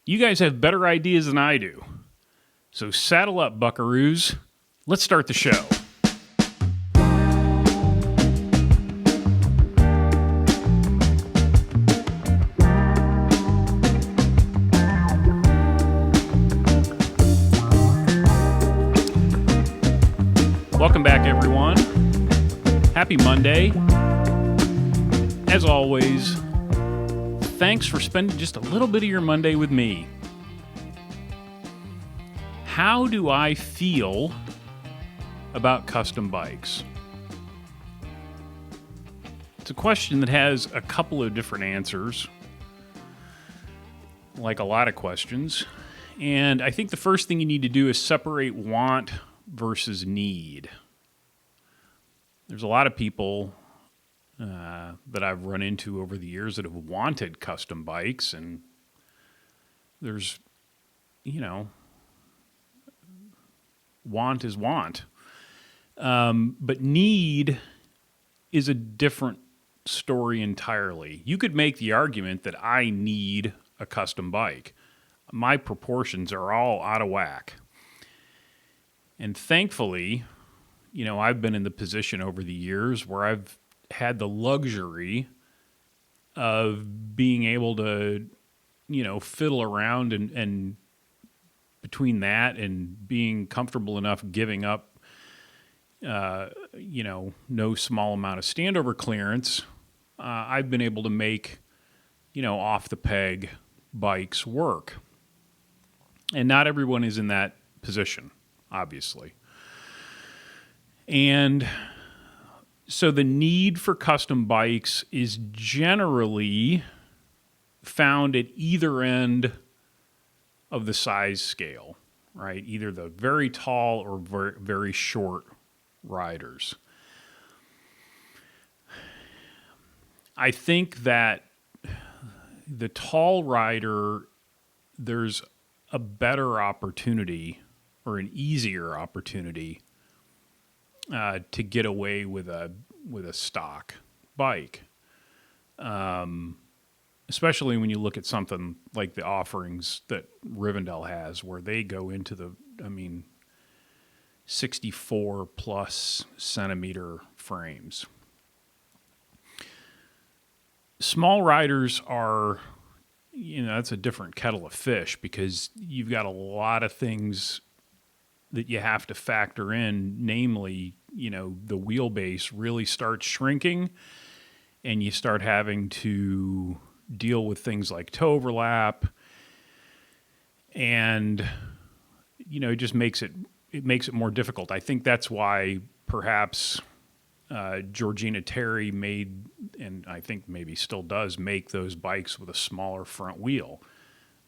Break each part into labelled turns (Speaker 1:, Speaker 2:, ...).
Speaker 1: You guys have better ideas than I do. So saddle up, buckaroos. Let's start the show. Welcome back, everyone. Happy Monday. As always, thanks for spending just a little bit of your Monday with me. How do I feel about custom bikes? It's a question that has a couple of different answers, like a lot of questions. And I think the first thing you need to do is separate want versus need. There's a lot of people that I've run into over the years that have wanted custom bikes, and there's, want is want. But need is a different story entirely. You could make the argument that I need a custom bike. My proportions are all out of whack. And thankfully, I've been in the position over the years where I've had the luxury of being able to, fiddle around and between that and being comfortable enough giving up, no small amount of standover clearance, I've been able to make, off the peg bikes work. And not everyone is in that position, obviously. And so the need for custom bikes is generally found at either end of the size scale, right? Either the very tall or very, very short riders. I think that the tall rider, there's a better opportunity or an easier opportunity to get away with a stock bike, especially when you look at something like the offerings that Rivendell has, where they go into the 64 plus centimeter frames. Small riders are, that's a different kettle of fish because you've got a lot of things that you have to factor in, namely, the wheelbase really starts shrinking and you start having to deal with things like toe overlap, and it just makes it more difficult. I think that's why perhaps Georgina Terry made, and I think maybe still does, make those bikes with a smaller front wheel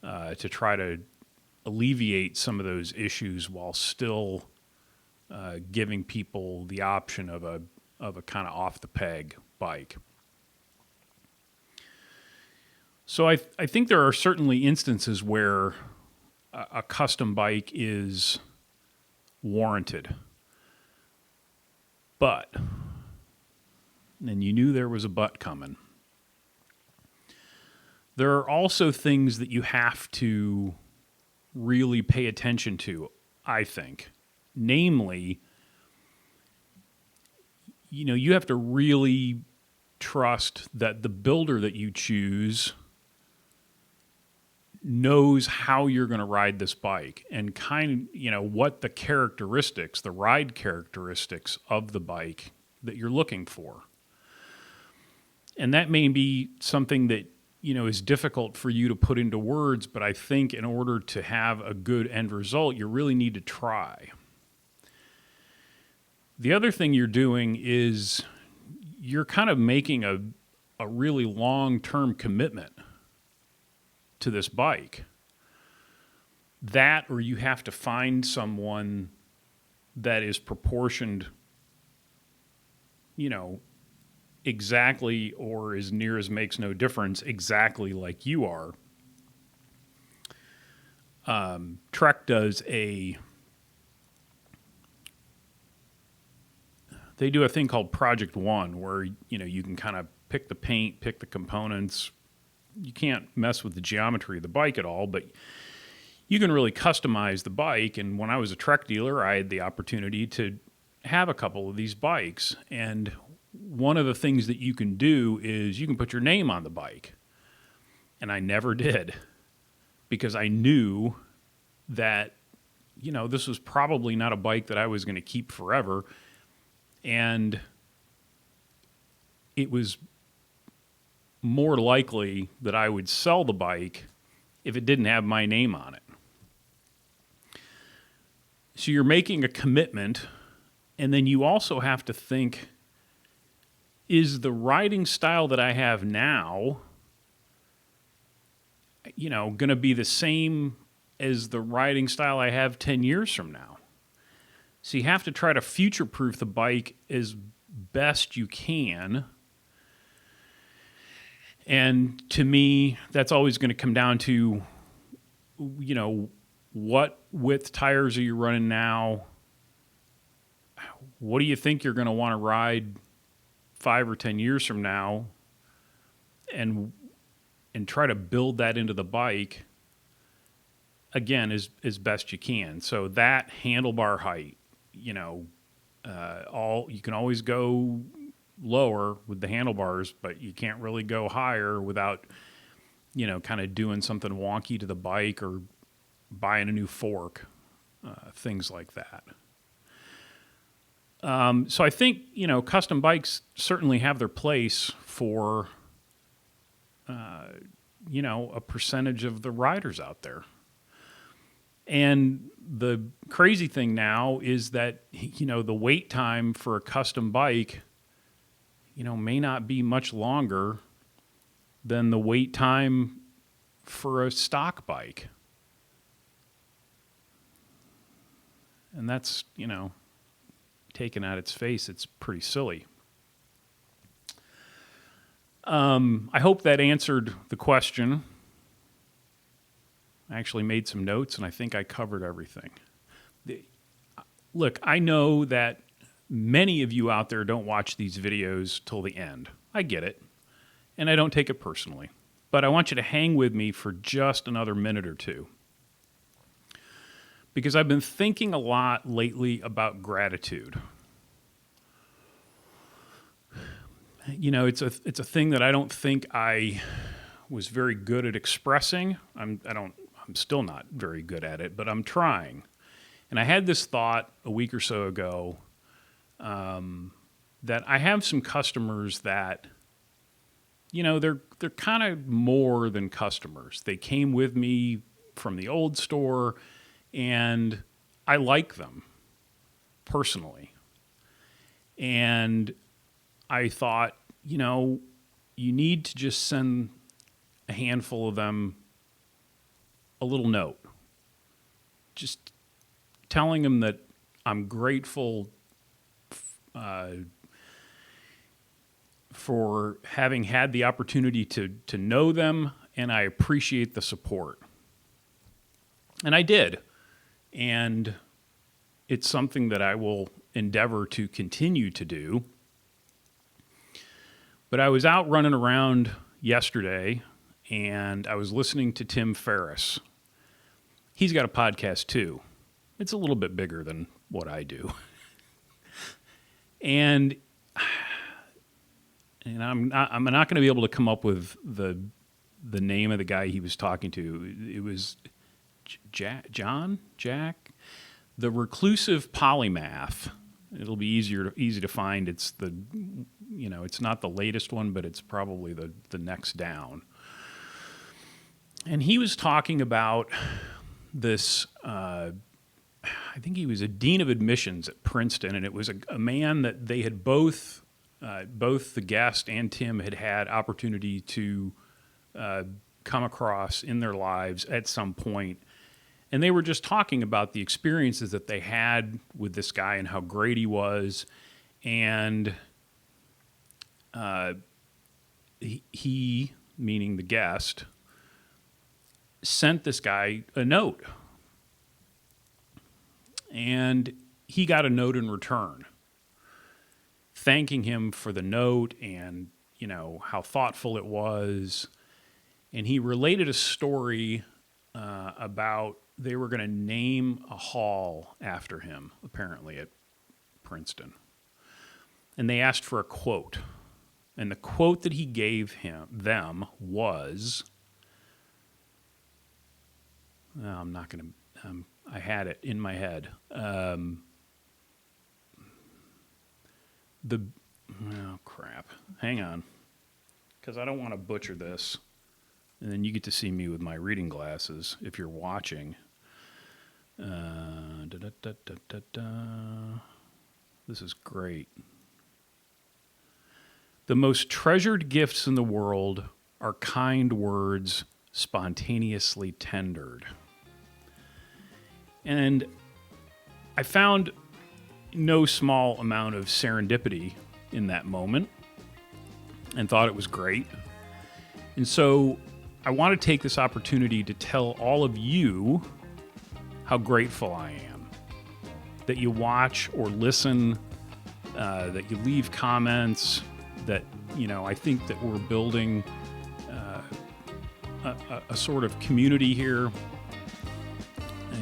Speaker 1: to try to alleviate some of those issues while still giving people the option of a kind of off the peg bike. So I think there are certainly instances where a custom bike is warranted. But, and you knew there was a but coming, there are also things that you have to really pay attention to, I think. Namely, you have to really trust that the builder that you choose knows how you're going to ride this bike and what the ride characteristics of the bike that you're looking for. And that may be something that is difficult for you to put into words, but I think in order to have a good end result, you really need to try. The other thing you're doing is you're kind of making a really long-term commitment to this bike. That, or you have to find someone that is proportioned, exactly, or as near as makes no difference, exactly like you are. Trek does they do a thing called Project One, where you can kind of pick the paint, pick the components, you can't mess with the geometry of the bike at all, but you can really customize the bike. And when I was a Trek dealer, I had the opportunity to have a couple of these bikes. And one of the things that you can do is you can put your name on the bike. And I never did, because I knew that, this was probably not a bike that I was going to keep forever. And it was more likely that I would sell the bike if it didn't have my name on it. So you're making a commitment, and then you also have to think, is the riding style that I have now, going to be the same as the riding style I have 10 years from now? So you have to try to future-proof the bike as best you can. And to me, that's always going to come down to, what width tires are you running now? What do you think you're going to want to ride 5 or 10 years from now? And try to build that into the bike, again, as best you can. So that handlebar height, you can always go lower with the handlebars, but you can't really go higher without, kind of doing something wonky to the bike or buying a new fork, things like that. So I think, custom bikes certainly have their place for, a percentage of the riders out there. And the crazy thing now is that, the wait time for a custom bike, may not be much longer than the wait time for a stock bike. And that's, taken at its face, it's pretty silly. I hope that answered the question. I actually made some notes, and I think I covered everything. Look, I know that many of you out there don't watch these videos till the end. I get it, and I don't take it personally. But I want you to hang with me for just another minute or two, because I've been thinking a lot lately about gratitude. It's a thing that I don't think I was very good at expressing. I'm still not very good at it, but I'm trying. And I had this thought a week or so ago, that I have some customers that, they're kind of more than customers. They came with me from the old store, and I like them personally. And I thought, you need to just send a handful of them a little note, just telling them that I'm grateful for having had the opportunity to know them, and I appreciate the support. And I did. And it's something that I will endeavor to continue to do. But I was out running around yesterday, and I was listening to Tim Ferriss. He's got a podcast too. It's a little bit bigger than what I do. And I'm not going to be able to come up with the name of the guy he was talking to. It was Jack, the Reclusive Polymath. It'll be easy to find. It's it's not the latest one, but it's probably the next down. And he was talking about this, I think he was a dean of admissions at Princeton, and it was a man that they had both the guest and Tim had opportunity to come across in their lives at some point. And they were just talking about the experiences that they had with this guy and how great he was. And he, meaning the guest, sent this guy a note. And he got a note in return, thanking him for the note and, how thoughtful it was. And he related a story about they were going to name a hall after him, apparently at Princeton. And they asked for a quote. And the quote that he gave them was, I'm not going to, I had it in my head. Oh, crap. Hang on. Because I don't want to butcher this. And then you get to see me with my reading glasses if you're watching. This is great. The most treasured gifts in the world are kind words spontaneously tendered. And I found no small amount of serendipity in that moment and thought it was great. And so I want to take this opportunity to tell all of you how grateful I am that you watch or listen, that you leave comments, that, I think that we're building a sort of community here,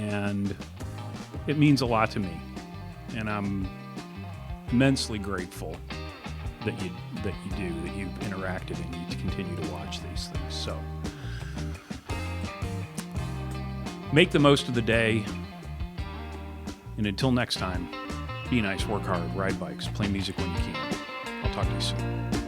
Speaker 1: and it means a lot to me. And I'm immensely grateful that you've interacted and you continue to watch these things. So make the most of the day. And until next time, be nice, work hard, ride bikes, play music when you can. I'll talk to you soon.